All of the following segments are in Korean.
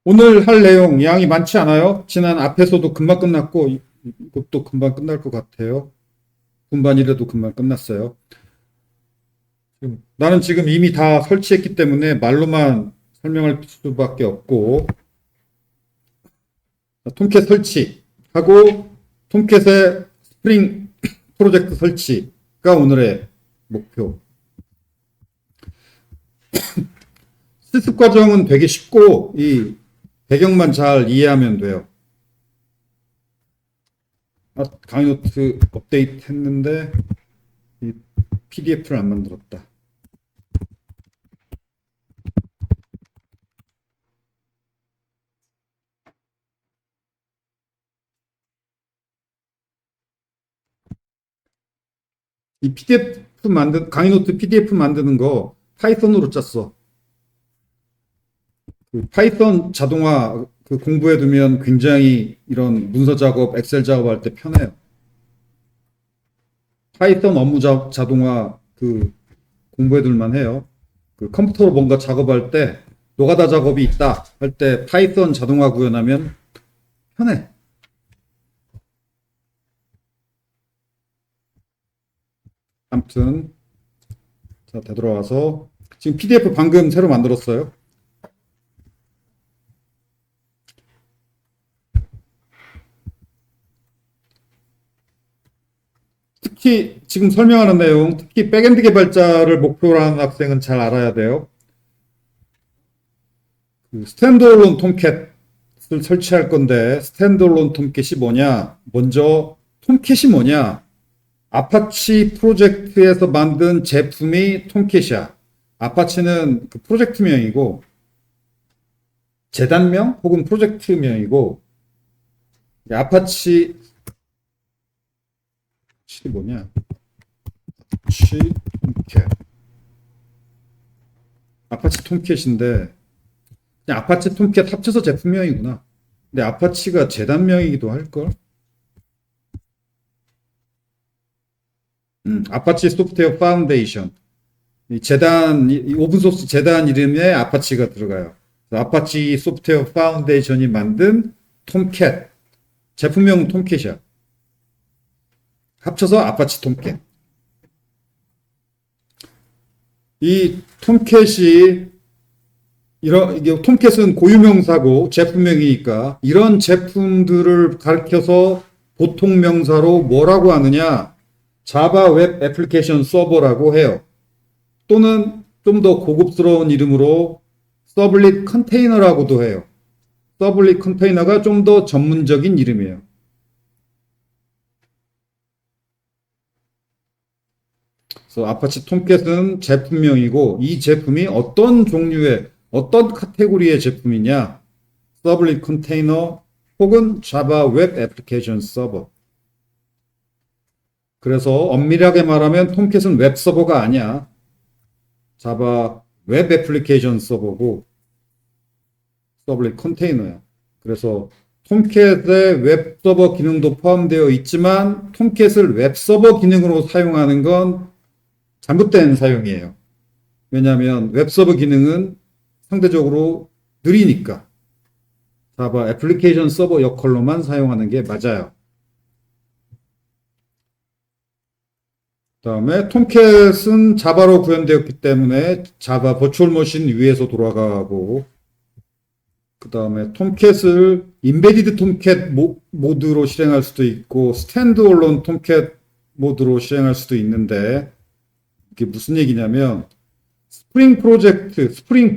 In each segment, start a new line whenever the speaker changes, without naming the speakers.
오늘 할 내용 양이 많지 않아요? 지난 앞에서도 금방 끝났고 이것도 금방 끝날 것 같아요. 분반이라도 금방 끝났어요. 나는 지금 이미 다 설치했기 때문에 말로만 설명할 수밖에 없고 톰캣 설치하고 톰캣의 스프링 프로젝트 설치가 오늘의 목표. 실습 과정은 되게 쉽고 이 배경만 잘 이해하면 돼요. 강의 노트 업데이트 했는데 이 PDF를 안 만들었다. 이 강의 노트 PDF 만드는 거 파이썬으로 짰어. 그 파이썬 자동화 공부해 두면 굉장히 이런 문서 작업, 엑셀 작업할 때 편해요. 파이썬 업무 자동화 공부해 둘만 해요. 컴퓨터로 뭔가 작업할 때 노가다 작업이 있다 할 때 파이썬 자동화 구현하면 편해. 아무튼 자, 되돌아와서 지금 PDF 방금 새로 만들었어요. 특히 지금 설명하는 내용, 특히 백엔드 개발자를 목표로 하는 학생은 잘 알아야 돼요. 스탠드얼론 톰캣을 설치할 건데 스탠드얼론 톰캣이 뭐냐? 먼저 톰캣이 뭐냐? 아파치 프로젝트에서 만든 제품이 톰캣이야. 아파치는 프로젝트명이고 재단명 혹은 프로젝트명이고 아파치 뭐냐? 아파치 톰캣. 아파치 톰캣인데 그냥 아파치 톰캣 합쳐서 제품명이구나. 근데 아파치가 재단명이기도 할걸? 아파치 소프트웨어 파운데이션. 이 오픈소스 재단 이름에 아파치가 들어가요. 아파치 소프트웨어 파운데이션이 만든 톰캣. 제품명은 톰캣이야. 합쳐서 아파치 톰캣. 이 톰캣이 이게 톰캣은 고유명사고 제품명이니까 이런 제품들을 가리켜서 보통 명사로 뭐라고 하느냐? 자바 웹 애플리케이션 서버라고 해요. 또는 좀 더 고급스러운 이름으로 서블릿 컨테이너라고도 해요. 서블릿 컨테이너가 좀 더 전문적인 이름이에요. 그래서 아파치 톰캣은 제품명이고 이 제품이 어떤 종류의 어떤 카테고리의 제품이냐? 서블릿 컨테이너 혹은 자바 웹 애플리케이션 서버. 그래서 엄밀하게 말하면 톰캣은 웹 서버가 아니야. 자바 웹 애플리케이션 서버고 서블릿 컨테이너야. 그래서 톰캣의 웹 서버 기능도 포함되어 있지만 톰캣을 웹 서버 기능으로 사용하는 건 잘못된 사용이에요. 왜냐하면 웹 서버 기능은 상대적으로 느리니까 자바 애플리케이션 서버 역할로만 사용하는 게 맞아요. 다음에 톰캣은 자바로 구현되었기 때문에 자바 버추얼 머신 위에서 돌아가고 그 다음에 톰캣을 인베디드 톰캣 모드로 실행할 수도 있고 스탠드얼론 톰캣 모드로 실행할 수도 있는데 이게 무슨 얘기냐면 스프링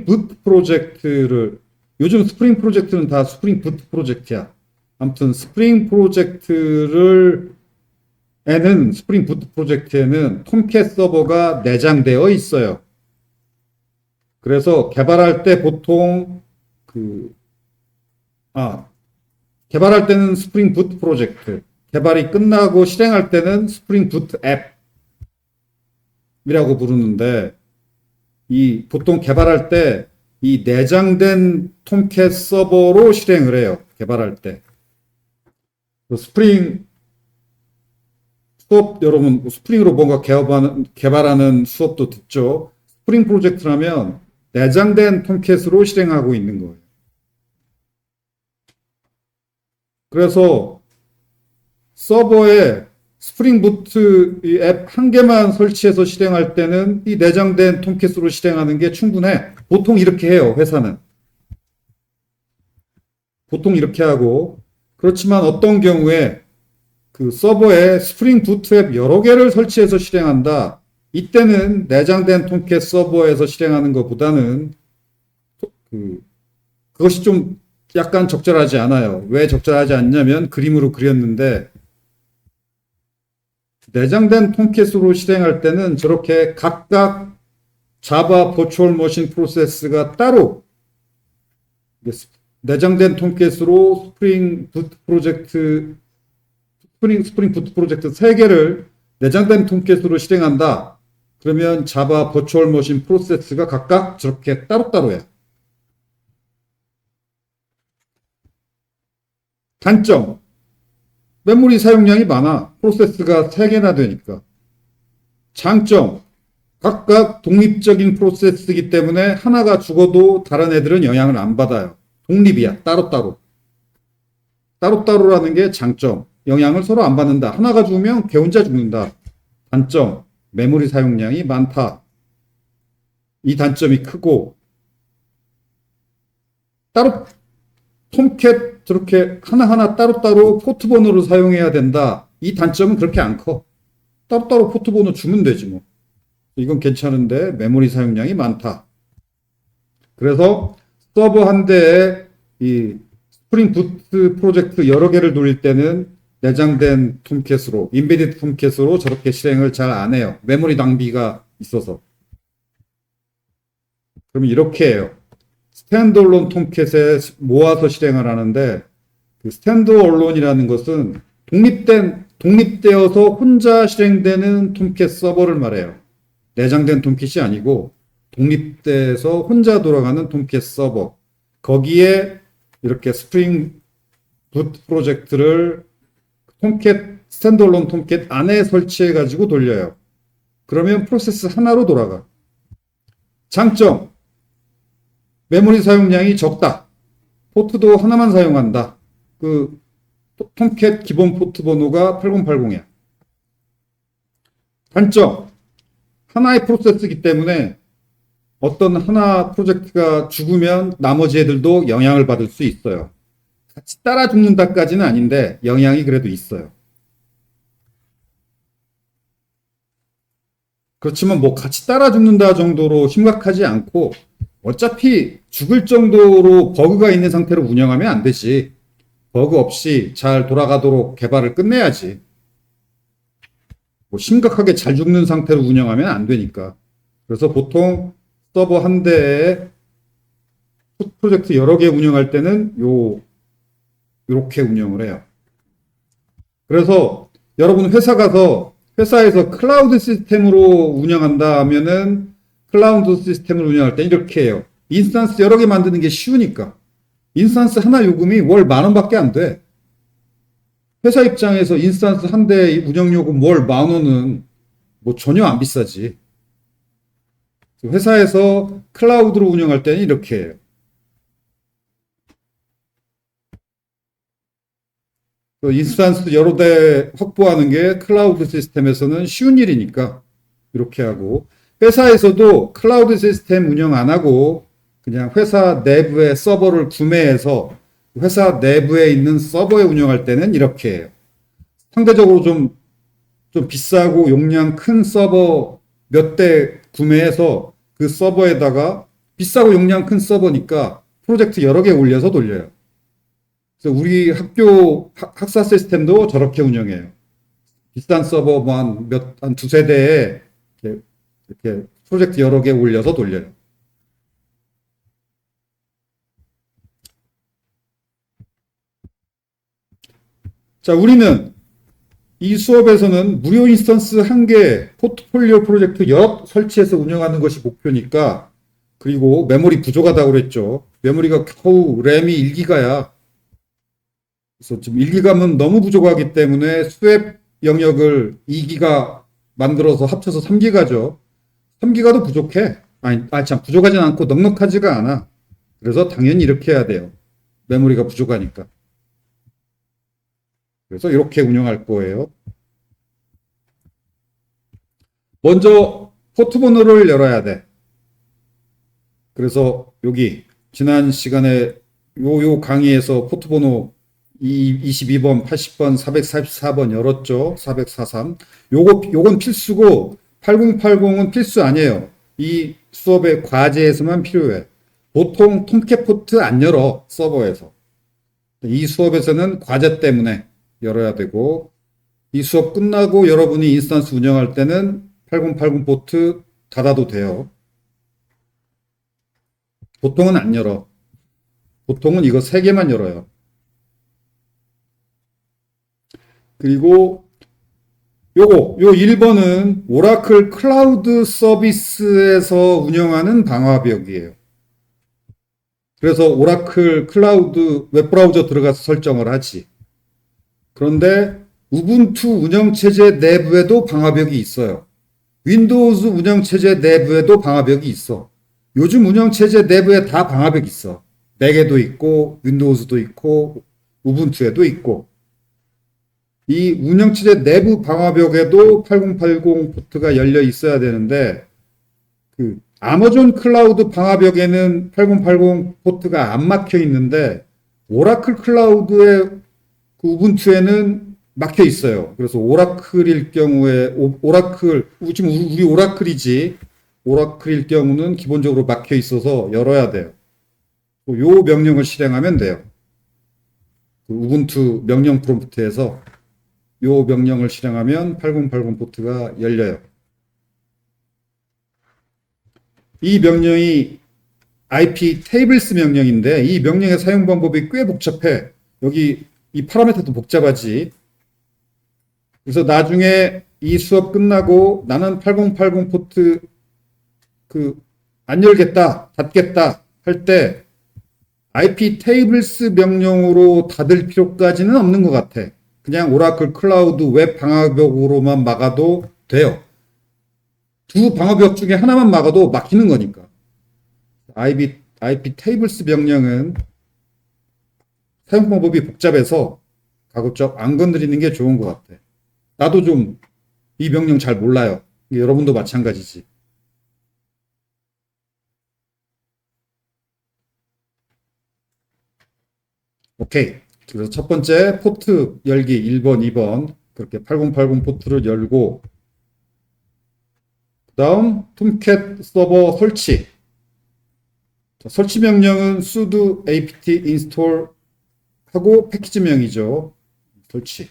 부트 프로젝트를 요즘 스프링 프로젝트는 다 스프링 부트 프로젝트야. 아무튼 스프링 부트 프로젝트에는 톰캣 서버가 내장되어 있어요. 그래서 개발할 때 보통 개발할 때는 스프링 부트 프로젝트, 개발이 끝나고 실행할 때는 스프링 부트 앱이라고 부르는데 보통 개발할 때 이 내장된 톰캣 서버로 실행을 해요. 개발할 때. 여러분 스프링으로 뭔가 개발하는 수업도 듣죠. 스프링 프로젝트라면 내장된 톰캣으로 실행하고 있는 거예요. 그래서 서버에 스프링 부트 앱 한 개만 설치해서 실행할 때는 이 내장된 톰캣으로 실행하는 게 충분해. 보통 이렇게 해요, 회사는. 보통 이렇게 하고. 그렇지만 어떤 경우에 그 서버에 스프링 부트 앱 여러 개를 설치해서 실행한다. 이때는 내장된 톰캣 서버에서 실행하는 것보다는 그것이 좀 약간 적절하지 않아요. 왜 적절하지 않냐면 그림으로 그렸는데 내장된 톰캣으로 실행할 때는 저렇게 각각 자바 버추얼 머신 프로세스가 따로 내장된 톰캣으로 스프링 부트 프로젝트 3개를 내장된 톰캣으로 실행한다. 그러면 자바 버추얼 머신 프로세스가 각각 저렇게 따로따로야. 단점. 메모리 사용량이 많아. 프로세스가 3개나 되니까. 장점. 각각 독립적인 프로세스이기 때문에 하나가 죽어도 다른 애들은 영향을 안 받아요. 독립이야. 따로따로. 따로따로라는 게 장점. 영향을 서로 안 받는다. 하나가 죽으면 걔 혼자 죽는다. 단점. 메모리 사용량이 많다. 이 단점이 크고 따로 톰캣 저렇게 하나하나 따로따로 포트번호를 사용해야 된다. 이 단점은 그렇게 안 커. 따로따로 포트번호 주면 되지 뭐. 이건 괜찮은데 메모리 사용량이 많다. 그래서 서버 한 대에 이 스프링 부트 프로젝트 여러 개를 돌릴 때는 내장된 톰캣으로, 인베디드 톰캣으로 저렇게 실행을 잘 안 해요. 메모리 낭비가 있어서. 그러면 이렇게 해요. 스탠드얼론 톰캣에 모아서 실행을 하는데 그 스탠드얼론이라는 것은 독립되어서 혼자 실행되는 톰캣 서버를 말해요. 내장된 톰캣이 아니고 독립돼서 혼자 돌아가는 톰캣 서버. 거기에 이렇게 스프링 부트 프로젝트를 스탠드얼론 톰캣 안에 설치해 가지고 돌려요. 그러면 프로세스 하나로 돌아가. 장점. 메모리 사용량이 적다. 포트도 하나만 사용한다. 그 톰캣 기본 포트 번호가 8080이야. 단점. 하나의 프로세스이기 때문에 어떤 하나 프로젝트가 죽으면 나머지 애들도 영향을 받을 수 있어요. 같이 따라 죽는다까지는 아닌데 영향이 그래도 있어요. 그렇지만 뭐 같이 따라 죽는다 정도로 심각하지 않고 어차피 죽을 정도로 버그가 있는 상태로 운영하면 안 되지. 버그 없이 잘 돌아가도록 개발을 끝내야지. 뭐 심각하게 잘 죽는 상태로 운영하면 안 되니까. 그래서 보통 서버 한 대에 프로젝트 여러 개 운영할 때는 요렇게 운영을 해요. 그래서 여러분 회사에서 클라우드 시스템으로 운영한다 하면은 클라우드 시스템을 운영할 때 이렇게 해요. 인스턴스 여러 개 만드는 게 쉬우니까. 인스턴스 하나 요금이 월 10,000원밖에 안 돼. 회사 입장에서 인스턴스 한 대 운영 요금 월 10,000원은 뭐 전혀 안 비싸지. 회사에서 클라우드로 운영할 때는 이렇게 해요. 인스턴스 여러 대 확보하는 게 클라우드 시스템에서는 쉬운 일이니까 이렇게 하고, 회사에서도 클라우드 시스템 운영 안 하고 그냥 회사 내부의 서버를 구매해서 회사 내부에 있는 서버에 운영할 때는 이렇게 해요. 상대적으로 좀 비싸고 용량 큰 서버 몇 대 구매해서 그 서버에다가 비싸고 용량 큰 서버니까 프로젝트 여러 개 올려서 돌려요. 그래서 우리 학교 학사 시스템도 저렇게 운영해요. 비싼 서버 한 두세 대에 이렇게 프로젝트 여러 개 올려서 돌려요. 자, 우리는 이 수업에서는 무료 인스턴스 한 개, 포트폴리오 프로젝트 여러 설치해서 운영하는 것이 목표니까, 그리고 메모리 부족하다고 그랬죠. 메모리가 겨우 램이 1기가야. 그래서 지금 1기가면 너무 부족하기 때문에 스왑 영역을 2기가 만들어서 합쳐서 3기가죠. 3기가도 부족해. 참, 부족하진 않고 넉넉하지가 않아. 그래서 당연히 이렇게 해야 돼요. 메모리가 부족하니까. 그래서 이렇게 운영할 거예요. 먼저 포트 번호를 열어야 돼. 그래서 여기 지난 시간에 요 강의에서 포트 번호 22번, 80번, 444번 열었죠. 443. 요건 필수고 8080은 필수 아니에요. 이 수업의 과제에서만 필요해. 보통 톰캣 포트 안 열어, 서버에서. 이 수업에서는 과제 때문에 열어야 되고, 이 수업 끝나고 여러분이 인스턴스 운영할 때는 8080 포트 닫아도 돼요. 보통은 안 열어. 보통은 이거 3개만 열어요. 그리고 요 1번은 오라클 클라우드 서비스에서 운영하는 방화벽이에요. 그래서 오라클 클라우드 웹브라우저 들어가서 설정을 하지. 그런데 우분투 운영체제 내부에도 방화벽이 있어요. 윈도우즈 운영체제 내부에도 방화벽이 있어. 요즘 운영체제 내부에 다 방화벽 있어. 맥에도 있고 윈도우즈도 있고 우분투에도 있고. 이 운영체제 내부 방화벽에도 8080 포트가 열려 있어야 되는데 그 아마존 클라우드 방화벽에는 8080 포트가 안 막혀 있는데 오라클 클라우드의 그 우분투에는 막혀 있어요. 그래서 오라클일 경우에 오라클 지금 우리 오라클이지 오라클일 경우는 기본적으로 막혀 있어서 열어야 돼요. 요 명령을 실행하면 돼요. 그 우분투 명령 프롬프트에서 요 명령을 실행하면 8080 포트가 열려요. 이 명령이 IP 테이블스 명령인데 이 명령의 사용 방법이 꽤 복잡해. 여기 이 파라미터도 복잡하지. 그래서 나중에 이 수업 끝나고 나는 8080 포트 안 열겠다, 닫겠다 할 때 IP 테이블스 명령으로 닫을 필요까지는 없는 것 같아. 그냥 오라클 클라우드 웹 방화벽으로만 막아도 돼요. 두 방화벽 중에 하나만 막아도 막히는 거니까. IP 테이블스 명령은 사용 방법이 복잡해서 가급적 안 건드리는 게 좋은 것 같아. 나도 좀 이 명령 잘 몰라요. 여러분도 마찬가지지. 오케이. 그래서 첫 번째 포트 열기 1번, 2번 그렇게 8080 포트를 열고 그 다음 톰캣 서버 설치. 자, 설치 명령은 sudo apt install 하고 패키지명이죠. 설치.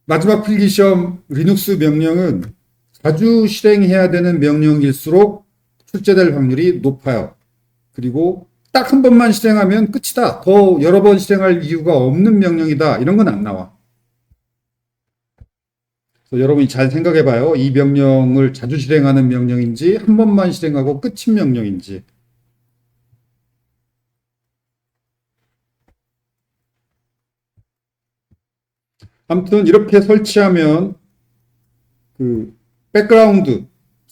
마지막 필기시험 리눅스 명령은 자주 실행해야 되는 명령일수록 출제될 확률이 높아요. 그리고 딱 한 번만 실행하면 끝이다. 더 여러 번 실행할 이유가 없는 명령이다. 이런 건 안 나와. 그래서 여러분이 잘 생각해 봐요. 이 명령을 자주 실행하는 명령인지 한 번만 실행하고 끝인 명령인지. 아무튼 이렇게 설치하면 그 백그라운드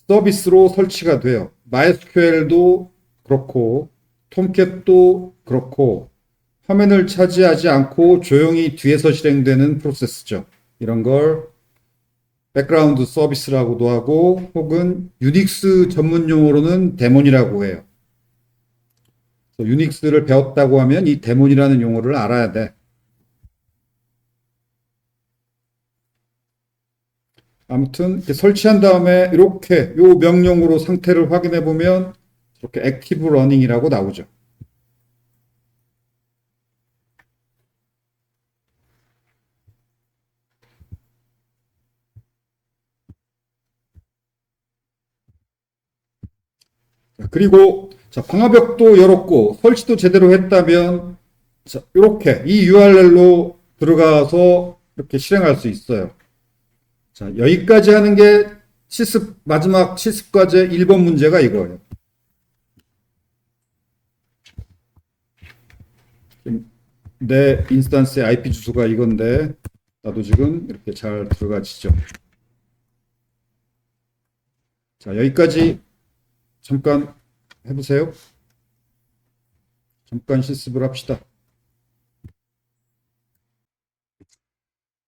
서비스로 설치가 돼요. MySQL도 그렇고 톰캣도 그렇고 화면을 차지하지 않고 조용히 뒤에서 실행되는 프로세스죠. 이런 걸 백그라운드 서비스라고도 하고 혹은 유닉스 전문 용어로는 데몬이라고 해요. 유닉스를 배웠다고 하면 이 데몬이라는 용어를 알아야 돼. 아무튼 설치한 다음에 이렇게 요 명령으로 상태를 확인해 보면 이렇게 액티브 러닝이라고 나오죠. 그리고 방화벽도 열었고 설치도 제대로 했다면 이렇게 이 URL로 들어가서 이렇게 실행할 수 있어요. 자, 여기까지 하는 게 마지막 실습 과제 1번 문제가 이거예요. 내 인스턴스의 IP 주소가 이건데 나도 지금 이렇게 잘 들어가지죠. 자, 여기까지 잠깐 해보세요. 잠깐 실습을 합시다.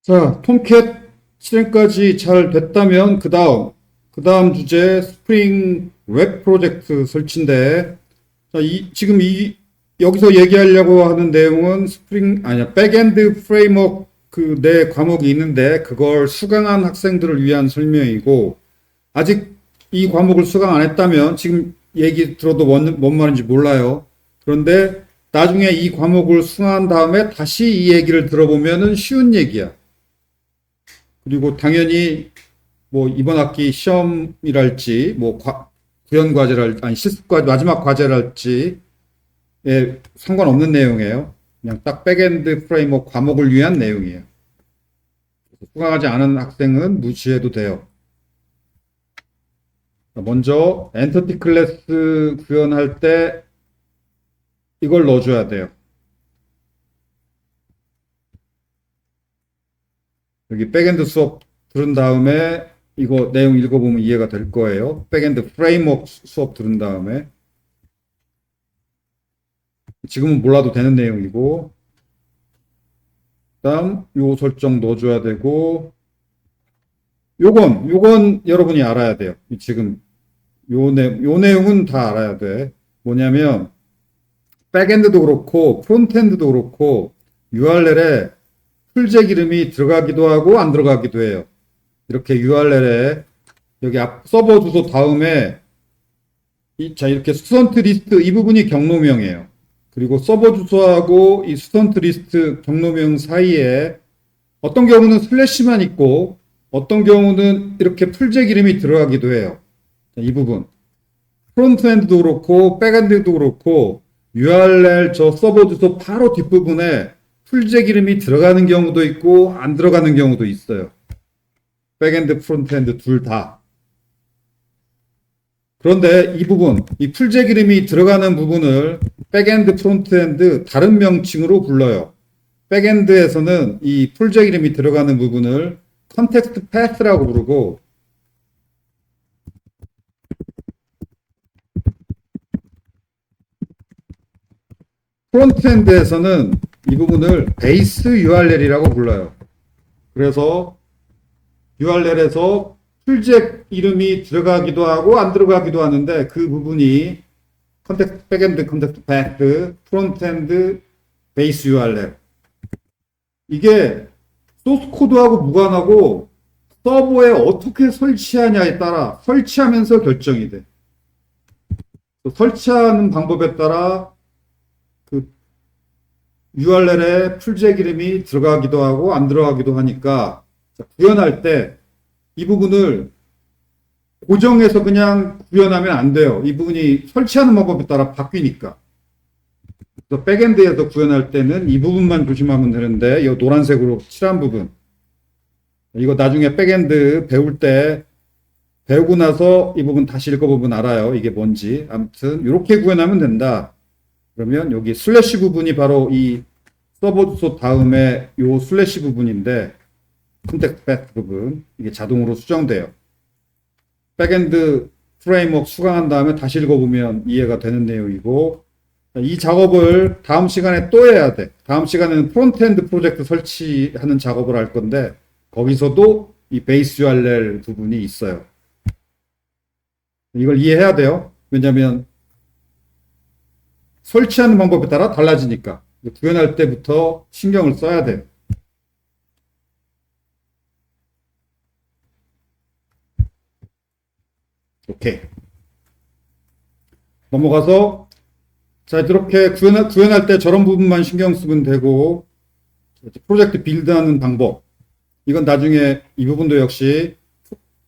자, 톰캣 실행까지 잘 됐다면 그 다음 주제 스프링 웹 프로젝트 설치인데, 자, 여기서 얘기하려고 하는 내용은 백엔드 프레임워크 그 네 과목이 있는데 그걸 수강한 학생들을 위한 설명이고, 아직 이 과목을 수강 안 했다면 지금 얘기 들어도 뭔 말인지 몰라요. 그런데 나중에 이 과목을 수강한 다음에 다시 이 얘기를 들어보면은 쉬운 얘기야. 그리고 당연히 뭐 이번 학기 시험이랄지 뭐 구현 과제랄 아니 실습 과제 마지막 과제랄지 상관없는 내용이에요. 그냥 딱 백엔드 프레임워크 과목을 위한 내용이에요. 수강하지 않은 학생은 무시해도 돼요. 먼저 엔티티 클래스 구현할 때 이걸 넣어줘야 돼요. 여기 백엔드 수업 들은 다음에 이거 내용 읽어보면 이해가 될 거예요. 백엔드 프레임워크 수업 들은 다음에 지금은 몰라도 되는 내용이고, 그다음 요 설정 넣어줘야 되고, 요건 여러분이 알아야 돼요. 지금 요 내용은 다 알아야 돼. 뭐냐면 백엔드도 그렇고 프론트엔드도 그렇고 URL에 풀잭 이름이 들어가기도 하고 안 들어가기도 해요. 이렇게 URL에 여기 서버 주소 다음에 이렇게 스튜던트 리스트 이 부분이 경로명이에요. 그리고 서버 주소하고 이 스튜던트 리스트 경로명 사이에 어떤 경우는 슬래시만 있고 어떤 경우는 이렇게 풀잭 이름이 들어가기도 해요. 이 부분. 프론트엔드도 그렇고 백엔드도 그렇고 URL 저 서버 주소 바로 뒷부분에 풀잭 이름이 들어가는 경우도 있고 안 들어가는 경우도 있어요. 백엔드, 프론트엔드 둘 다. 그런데 이 풀잭 이름이 들어가는 부분을 백엔드, 프론트엔드 다른 명칭으로 불러요. 백엔드에서는 이 풀잭 이름이 들어가는 부분을 컨텍스트 패스라고 부르고, 프론트엔드에서는 이 부분을 베이스 URL이라고 불러요. 그래서 URL에서 풀잭 이름이 들어가기도 하고 안 들어가기도 하는데 그 부분이 백엔드 컨텍스트 패스, 프론트엔드 베이스 URL. 이게 소스 코드하고 무관하고 서버에 어떻게 설치하냐에 따라 설치하면서 결정이 돼. 설치하는 방법에 따라 그 URL에 풀잭 이름이 들어가기도 하고 안 들어가기도 하니까 구현할 때 이 부분을 고정해서 그냥 구현하면 안 돼요. 이 부분이 설치하는 방법에 따라 바뀌니까. 그래서 백엔드에서 구현할 때는 이 부분만 조심하면 되는데 이 노란색으로 칠한 부분 이거 나중에 백엔드 배울 때 배우고 나서 이 부분 다시 읽어보면 알아요. 이게 뭔지. 아무튼 이렇게 구현하면 된다. 그러면 여기 슬래시 부분이 바로 이 서버 주소 다음에 요 슬래시 부분인데 컨텍스트 패스 부분 이게 자동으로 수정돼요. 백엔드 프레임워크 수강한 다음에 다시 읽어보면 이해가 되는 내용이고, 이 작업을 다음 시간에 또 해야 돼. 다음 시간에는 프론트엔드 프로젝트 설치하는 작업을 할 건데 거기서도 이 베이스 URL 부분이 있어요. 이걸 이해해야 돼요. 왜냐하면 설치하는 방법에 따라 달라지니까 구현할 때부터 신경을 써야 돼요. 오케이. 넘어가서 자 이렇게 구현할 때 저런 부분만 신경 쓰면 되고, 프로젝트 빌드하는 방법 이건 나중에 이 부분도 역시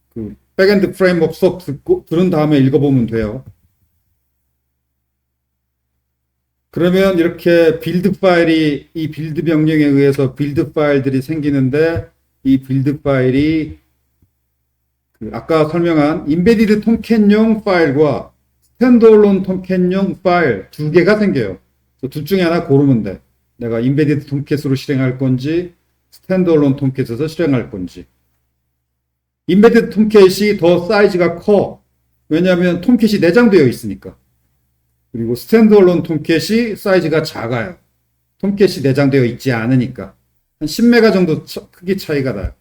그 백엔드 프레임워크 수업 들은 다음에 읽어보면 돼요. 그러면 이렇게 빌드 파일이 이 빌드 명령에 의해서 빌드 파일들이 생기는데 이 빌드 파일이 아까 설명한 인베디드 톰캣용 파일과 스탠드얼론 톰캣용 파일 두 개가 생겨요. 둘 중에 하나 고르면 돼. 내가 인베디드 톰캣으로 실행할 건지 스탠드얼론 톰캣에서 실행할 건지. 인베디드 톰캣이 더 사이즈가 커. 왜냐하면 톰캣이 내장되어 있으니까. 그리고 스탠드얼론 톰캣이 사이즈가 작아요. 톰캣이 내장되어 있지 않으니까. 한 10메가 정도 크기 차이가 나요.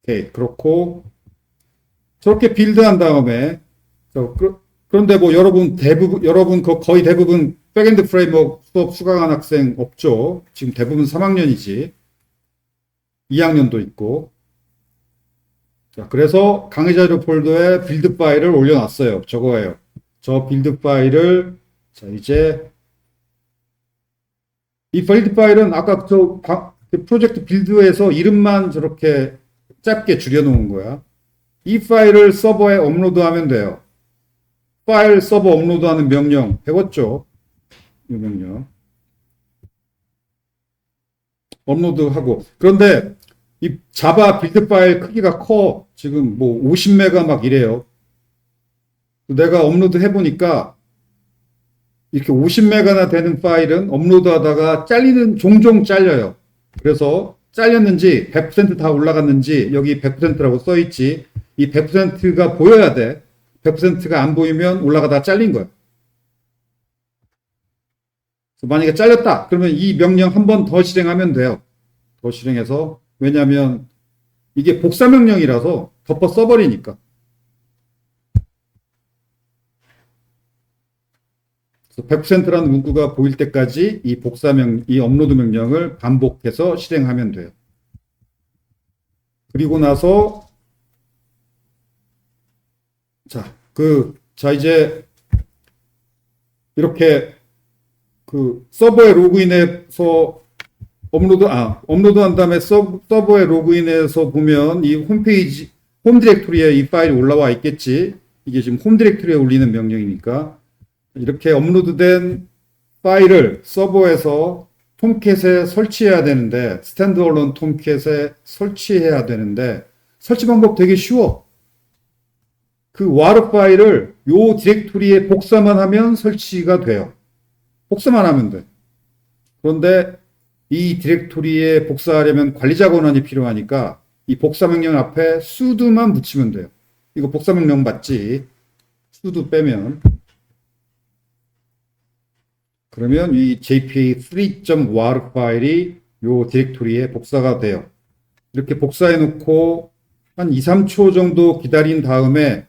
오케이, 그렇고, 저렇게 빌드한 다음에, 그런데 뭐 여러분 거의 대부분 백엔드 프레임워크 수업 수강한 학생 없죠? 지금 대부분 3학년이지. 2학년도 있고. 자, 그래서 강의 자료 폴더에 빌드 파일을 올려놨어요. 저거예요. 저 빌드 파일을, 자, 이제, 이 빌드 파일은 아까 그 프로젝트 빌드에서 이름만 저렇게 짧게 줄여놓은 거야. 이 파일을 서버에 업로드하면 돼요. 파일 서버 업로드하는 명령 배웠죠? 이 명령. 업로드하고. 그런데 이 자바 빌드 파일 크기가 커. 지금 뭐 50메가 막 이래요. 내가 업로드 해보니까 이렇게 50메가나 되는 파일은 업로드 하다가 종종 잘려요. 그래서 잘렸는지 100% 다 올라갔는지 여기 100%라고 써있지. 이 100%가 보여야 돼. 100%가 안 보이면 올라가다가 잘린 거야. 만약에 잘렸다. 그러면 이 명령 한 번 더 실행하면 돼요. 더 실행해서. 왜냐하면 이게 복사 명령이라서 덮어 써버리니까. 그래서 100%라는 문구가 보일 때까지 이 업로드 명령을 반복해서 실행하면 돼요. 그리고 나서 이제 이렇게 그 서버에 로그인해서 업로드한 다음에 서버에 로그인해서 보면 이 홈페이지, 홈 디렉토리에 이 파일이 올라와 있겠지. 이게 지금 홈 디렉토리에 올리는 명령이니까. 이렇게 업로드된 파일을 서버에서 톰캣에 설치해야 되는데, 스탠드얼론 톰캣에 설치해야 되는데, 설치 방법 되게 쉬워. 그 와르 파일을 요 디렉토리에 복사만 하면 설치가 돼요. 복사만 하면 돼. 그런데 이 디렉토리에 복사하려면 관리자 권한이 필요하니까 이 복사 명령 앞에 sudo만 붙이면 돼요. 이거 복사 명령 맞지? sudo 빼면. 그러면 이 jpa3.war 파일이 요 디렉토리에 복사가 돼요. 이렇게 복사해 놓고 한 2, 3초 정도 기다린 다음에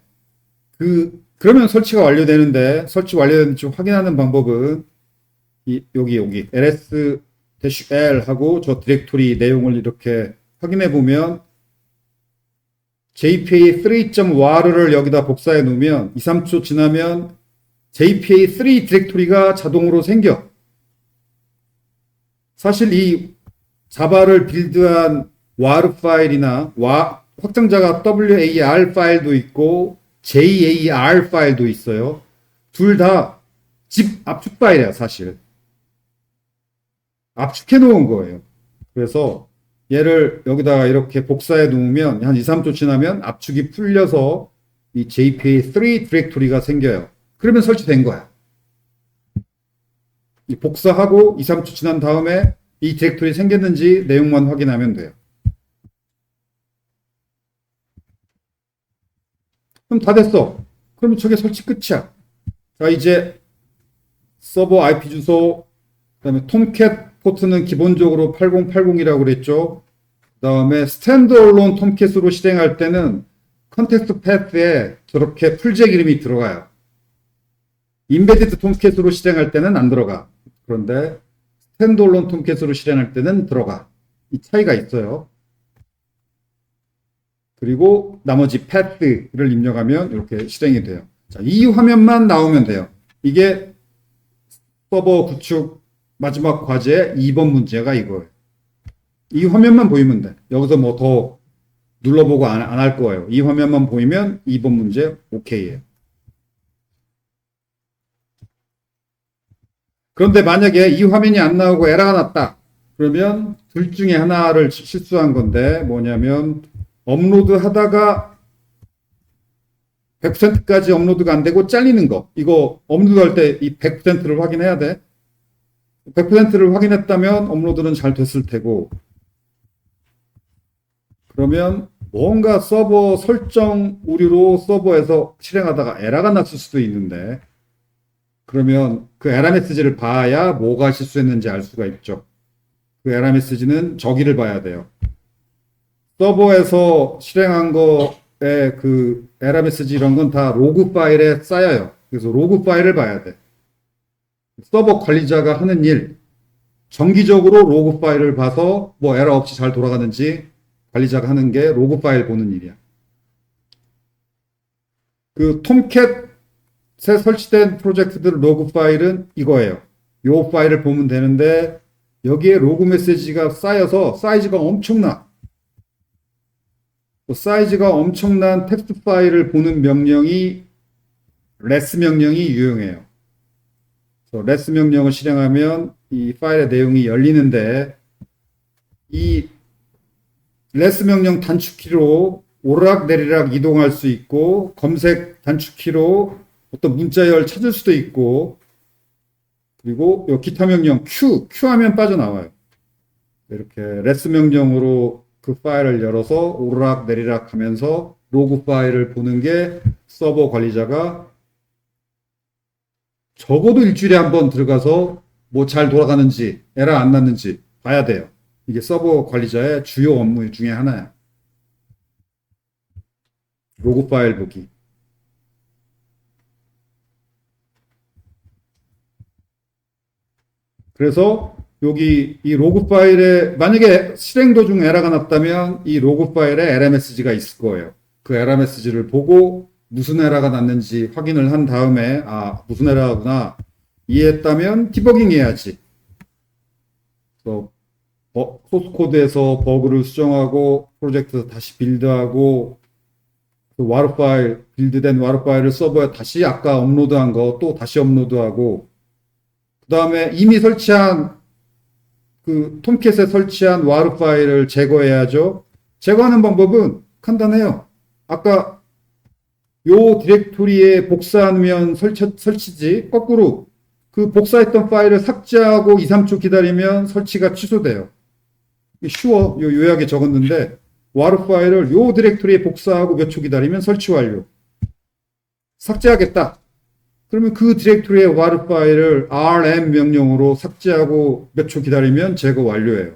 그러면 설치가 완료되는데, 설치 완료됐는지 확인하는 방법은 여기 ls-l 하고 저 디렉토리 내용을 이렇게 확인해 보면 jpa3.war를 여기다 복사해 놓으면 2, 3초 지나면 jpa3 디렉토리가 자동으로 생겨. 사실 이 자바를 빌드한 war 파일이나 확장자가 war 파일도 있고 jar 파일도 있어요. 둘 다 집 압축 파일이야, 사실. 압축해 놓은 거예요. 그래서 얘를 여기다가 이렇게 복사해 놓으면 한 2, 3초 지나면 압축이 풀려서 이 jpa3 디렉토리가 생겨요. 그러면 설치된 거야. 이 복사하고 2, 3초 지난 다음에 이 디렉토리 생겼는지 내용만 확인하면 돼요. 그럼 다 됐어. 그러면 저게 설치 끝이야. 자, 이제 서버 IP 주소, 그 다음에 톰캣 포트는 기본적으로 8080이라고 그랬죠. 그 다음에 스탠드얼론 톰캣으로 실행할 때는 컨텍스트 패스에 저렇게 풀잭 이름이 들어가요. 인베디드 톰캣으로 실행할 때는 안 들어가. 그런데 스탠드얼론 톰캣으로 실행할 때는 들어가. 이 차이가 있어요. 그리고 나머지 패스를 입력하면 이렇게 실행이 돼요. 자, 이 화면만 나오면 돼요. 이게 서버 구축 마지막 과제 2번 문제가 이거예요. 이 화면만 보이면 돼. 여기서 뭐 더 눌러보고 안 할 거예요. 이 화면만 보이면 2번 문제 오케이예요. 그런데 만약에 이 화면이 안 나오고 에러가 났다. 그러면 둘 중에 하나를 실수한 건데 뭐냐면 업로드 하다가 100%까지 업로드가 안 되고 잘리는 거. 이거 업로드 할 때 이 100%를 확인해야 돼. 100%를 확인했다면 업로드는 잘 됐을 테고, 그러면 뭔가 서버 설정 오류로 서버에서 실행하다가 에러가 났을 수도 있는데, 그러면 그 에러 메시지를 봐야 뭐가 실수했는지 알 수가 있죠. 그 에러 메시지는 저기를 봐야 돼요. 서버에서 실행한 거에 그 에러 메시지 이런 건 다 로그 파일에 쌓여요. 그래서 로그 파일을 봐야 돼. 서버 관리자가 하는 일, 정기적으로 로그 파일을 봐서 뭐 에러 없이 잘 돌아가는지 관리자가 하는 게 로그 파일 보는 일이야. 그 톰캣에 설치된 프로젝트들 로그 파일은 이거예요. 요 파일을 보면 되는데 여기에 로그 메시지가 쌓여서 사이즈가 엄청나. 사이즈가 엄청난 텍스트 파일을 보는 명령이 레스 명령이 유용해요. 레스 명령을 실행하면 이 파일의 내용이 열리는데 이 레스 명령 단축키로 오르락내리락 이동할 수 있고 검색 단축키로 어떤 문자열 찾을 수도 있고 그리고 요 기타 명령 Q 하면 빠져나와요. 이렇게 레스 명령으로 그 파일을 열어서 오르락내리락 하면서 로그 파일을 보는 게 서버 관리자가 적어도 일주일에 한 번 들어가서 뭐 잘 돌아가는지 에러 안 났는지 봐야 돼요. 이게 서버 관리자의 주요 업무 중에 하나야. 로그 파일 보기. 그래서 여기 이 로그 파일에 만약에 실행 도중 에러가 났다면 이 로그 파일에 에러 메시지가 있을 거예요. 그 에러 메시지를 보고 무슨 에러가 났는지 확인을 한 다음에 무슨 에러구나 이해했다면 디버깅 해야지. 그래서 소스 코드에서 버그를 수정하고 프로젝트 다시 빌드하고 그 와르 파일 빌드된 와르 파일을 서버에 다시 아까 업로드한 거 또 다시 업로드하고 그 다음에 이미 설치한 그 톰캣에 설치한 와르 파일을 제거해야죠. 제거하는 방법은 간단해요. 아까 요 디렉토리에 복사하면 설치지 거꾸로 그 복사했던 파일을 삭제하고 2, 3초 기다리면 설치가 취소돼요. 쉬워. 요 요약에 적었는데 와르 파일을 요 디렉토리에 복사하고 몇 초 기다리면 설치 완료. 삭제하겠다. 그러면 그 디렉토리의 와르 파일을 rm 명령으로 삭제하고 몇 초 기다리면 제거 완료예요.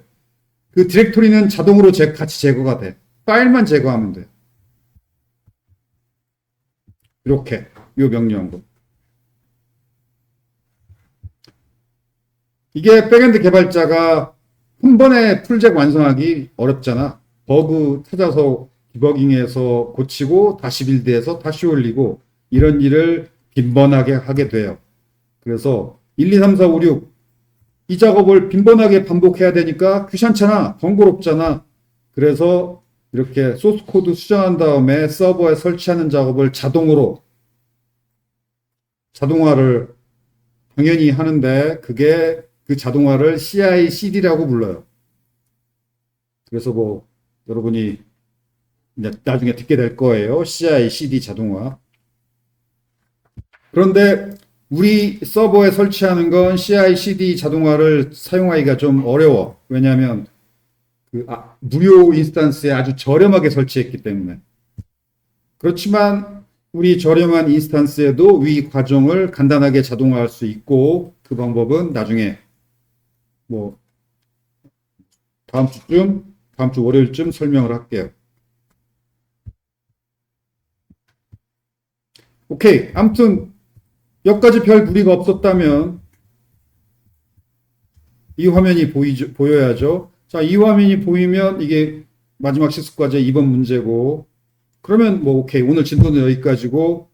그 디렉토리는 자동으로 같이 제거가 돼. 파일만 제거하면 돼. 이렇게 이 명령으로. 이게 백엔드 개발자가 한 번에 프로젝트 완성하기 어렵잖아. 버그 찾아서 디버깅해서 고치고 다시 빌드해서 다시 올리고 이런 일을 빈번하게 하게 돼요. 그래서 1, 2, 3, 4, 5, 6 이 작업을 빈번하게 반복해야 되니까 귀찮잖아. 번거롭잖아. 그래서 이렇게 소스 코드 수정한 다음에 서버에 설치하는 작업을 자동화를 당연히 하는데 그게 그 자동화를 CI/CD라고 불러요. 그래서 뭐 여러분이 이제 나중에 듣게 될 거예요. CI/CD 자동화. 그런데 우리 서버에 설치하는 건 CI/CD 자동화를 사용하기가 좀 어려워. 왜냐하면 무료 인스턴스에 아주 저렴하게 설치했기 때문에. 그렇지만 우리 저렴한 인스턴스에도 위 과정을 간단하게 자동화할 수 있고 그 방법은 나중에 뭐 다음 주 월요일쯤 설명을 할게요. 오케이. 아무튼 여기까지 별 무리가 없었다면 이 화면이 보여야죠. 자, 이 화면이 보이면 이게 마지막 실습과제 2번 문제고 그러면 뭐 오케이. 오늘 진도는 여기까지고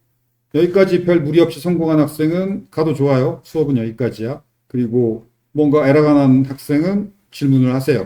여기까지 별 무리 없이 성공한 학생은 가도 좋아요. 수업은 여기까지야. 그리고 뭔가 에러가 난 학생은 질문을 하세요.